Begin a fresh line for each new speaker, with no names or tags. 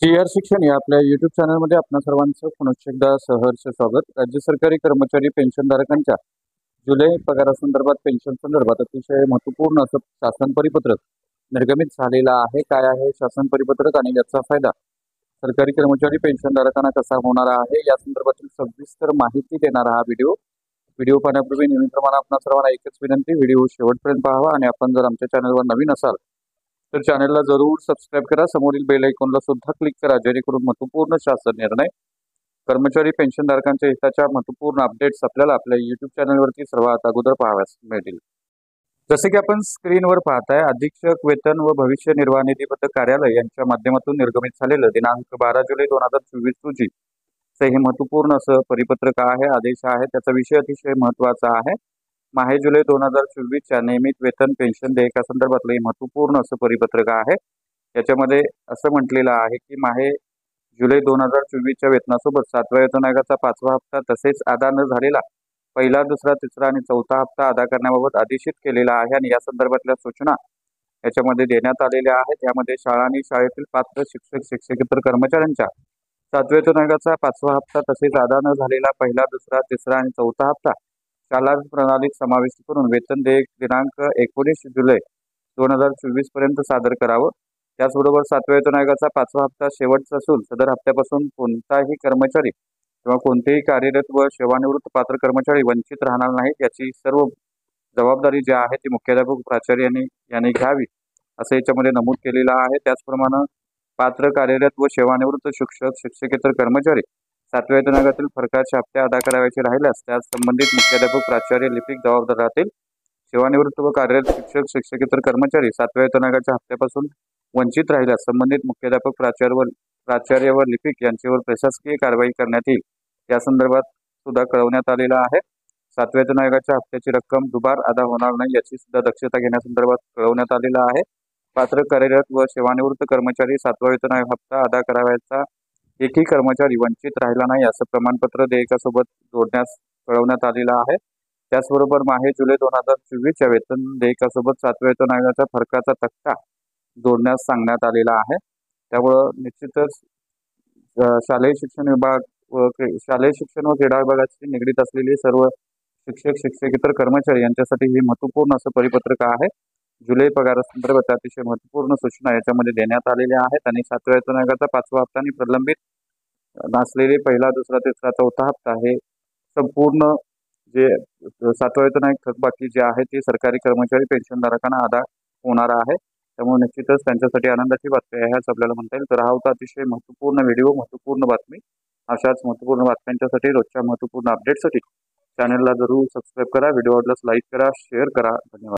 G.R.. शिक्षण या आपल्या YouTube चॅनलमध्ये आपणा सर्वांचं पुन्हा एकदा सहर्ष स्वागत. राज्य सरकारी कर्मचारी पेन्शनधारकांच्या जुलै पगारासंदर्भात पेन्शन संदर्भात अतिशय महत्त्वपूर्ण असं शासन परिपत्रक निर्गमित झालेलं आहे. काय आहे शासन परिपत्रक आणि याचा फायदा सरकारी कर्मचारी पेन्शनधारकांना कसा होणार आहे या संदर्भातील सविस्तर माहिती देणारा हा व्हिडिओ पाहण्यापूर्वी नेहमीप्रमाणे आपणा सर्वांना एकच विनंती, व्हिडिओ शेवटपर्यंत पाहावा आणि आपण जर आमच्या चॅनलवर नवीन असाल तर चॅनलला जरूर सबस्क्राईब करा. समोरील बेल आयकॉनला सुद्धा क्लिक करा, जेणेकरून महत्त्वपूर्ण शासन निर्णय कर्मचारी पेन्शनधारकांच्या हिताच्या महत्त्वपूर्ण अपडेट्स आपल्याला आपल्या YouTube चॅनलवरती सर्वात अगोदर पाहाव्यास मिळतील. जसे की आपण स्क्रीनवर पाहताय, अधीक्षक वेतन व भविष्य निर्वाह निधीबद्ध कार्यालय यांच्या माध्यमातून निर्गमित झालेलं दिनांक 12 जुलै 2024 रोजी हे महत्त्वपूर्ण असं परिपत्रक आहे, आदेश आहे. त्याचा विषय अतिशय महत्त्वाचा आहे. माहे जुलै 2024च्या नियमित वेतन पेन्शन देयकासंदर्भातलं हे महत्त्वपूर्ण असं परिपत्रक आहे. याच्यामध्ये असं म्हटलेलं आहे की माहे जुलै 2024च्या वेतनासोबत 7व्या वेतन आयोगाचा 5वा हप्ता तसेच अदा न झालेला पहिला, दुसरा, तिसरा आणि चौथा हप्ता अदा करण्याबाबत आदेशित केलेला आहे आणि या संदर्भातल्या सूचना याच्यामध्ये देण्यात आलेल्या आहेत. यामध्ये शाळा आणि शाळेतील पात्र शिक्षक शिक्षकेतर कर्मचाऱ्यांच्या 7व्या वेतन आयोगाचा 5वा हप्ता तसेच अदा न झालेला पहिला, दुसरा, तिसरा आणि चौथा हप्ता शाला प्रणालीत समाविष्ट करून वेतन देयक दिनांक 19 जुलै 2024 पर्यंत सादर करावं. त्याचबरोबर 7व्या वेतन आयोगाचा 5वा हप्ता शेवटचा असून सदर हप्त्यापासून कोणताही कर्मचारी किंवा कोणतेही कार्यरत व सेवानिवृत्त पात्र कर्मचारी वंचित राहणार नाहीत, याची सर्व जबाबदारी जी आहे ती मुख्याध्यापक प्राचार्य यांनी घ्यावी असं याच्यामध्ये नमूद केलेलं आहे. त्याचप्रमाणे पात्र कार्यरत व सेवानिवृत्त शिक्षक शिक्षकेतर कर्मचारी 7व्या वेतन आयोगातील फरकाचे हप्ते अदा करावयाचे राहिल्यास त्यास संबंधित मुख्याध्यापक प्राचार्य लिपिक जबाबदार राहतील. सेवानिवृत्त व कार्यरत शिक्षक शिक्षकेतर कर्मचारी 7व्या वेतन आयोगाच्या हप्त्यापासून वंचित राहिल्यास संबंधित मुख्याध्यापक प्राचार्य व लिपिक यांच्यावर प्रशासकीय कारवाई करण्यात येईल. या संदर्भात सुद्धा कळवण्यात आलेलं आहे. 7व्या वेतन आयोगाच्या हप्त्याची रक्कम दुबार अदा होणार नाही याची सुद्धा दक्षता घेण्यासंदर्भात कळवण्यात आलेलं आहे. पात्र कार्यरत व सेवानिवृत्त कर्मचारी 7वा वेतन आयोग हप्ता अदा करावयाचा एकही कर्मचारी वंचित राहिला नाही असं प्रमाणपत्र देयकासोबत जोडण्यास कळवण्यात आलेलं आहे. त्याचबरोबर माहे जुलै 2024च्या वेतन देयकासोबत 7व्या वेतन आयोगाचा फरकाचा तक्ता जोडण्यास सांगण्यात आलेला आहे. त्यामुळं निश्चितच शालेय शिक्षण विभाग व शालेय शिक्षण व क्रीडा विभागाशी निगडीत असलेले सर्व शिक्षक शिक्षकेतर कर्मचारी यांच्यासाठी हे महत्त्वपूर्ण असं परिपत्रक आहे. जुलै पगारासंदर्भात अतिशय महत्त्वपूर्ण सूचना याच्यामध्ये देण्यात आलेल्या आहेत आणि 7व्या वेतन आयोगाचा 5वा हप्ता आणि प्रलंबित नसलेले पहिला, दुसरा, तिसरा, चौथा हप्ता हे संपूर्ण जे 7व्या वेतन आयोग थकबाकी जे आहे ते सरकारी कर्मचारी पेन्शनधारकांना अदा होणार आहे. त्यामुळे निश्चितच त्यांच्यासाठी आनंदाची बातमी आहे असं आपल्याला म्हणता येईल. तर हा होता अतिशय महत्त्वपूर्ण व्हिडिओ, महत्त्वपूर्ण बातमी. अशाच महत्त्वपूर्ण बातम्यांच्यासाठी, रोजच्या महत्त्वपूर्ण अपडेटसाठी चॅनलला जरूर सबस्क्राईब करा. व्हिडिओ आवडल्यास लाईक करा, शेअर करा. धन्यवाद.